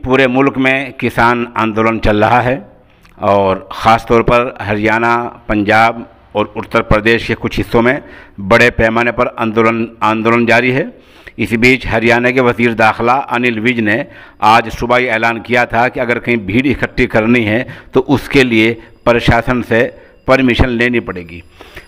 पूरे मुल्क में किसान आंदोलन चल रहा है और ख़ास तौर पर हरियाणा, पंजाब और उत्तर प्रदेश के कुछ हिस्सों में बड़े पैमाने पर आंदोलन जारी है। इस बीच हरियाणा के वज़ीर दाखिला अनिल विज ने आज सुबह ही ऐलान किया था कि अगर कहीं भीड़ इकट्ठी करनी है तो उसके लिए प्रशासन से परमिशन लेनी पड़ेगी।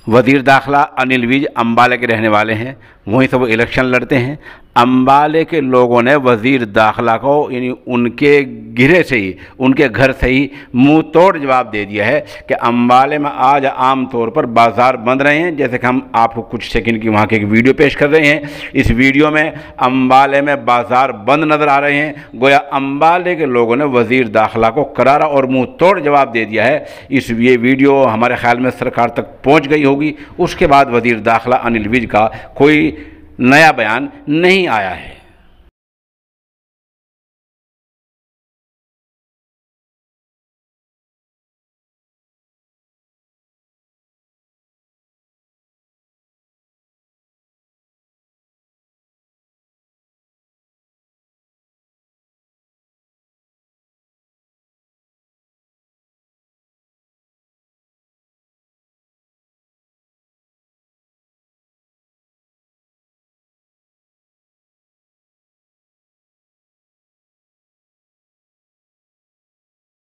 वज़ीर दाखिला अनिल विज अम्बाले के रहने वाले हैं, वहीं से वो इलेक्शन लड़ते हैं। अम्बाले के लोगों ने वज़ीर दाखिला को यानी उनके गिरे से ही, उनके घर से ही मुंह तोड़ जवाब दे दिया है कि अम्बाले में आज आम तौर पर बाज़ार बंद रहे हैं। जैसे कि हम आपको कुछ सेकंड की वहाँ की एक वीडियो पेश कर रहे हैं। इस वीडियो में अम्बाले में बाज़ार बंद नज़र आ रहे हैं। गोया अम्बाले के लोगों ने वज़ीर दाखिला को करारा और मुँह तोड़ जवाब दे दिया है। ये वीडियो हमारे ख्याल में सरकार तक पहुँच गई होगी। उसके बाद वज़ीर दाखिला अनिल विज का कोई नया बयान नहीं आया है।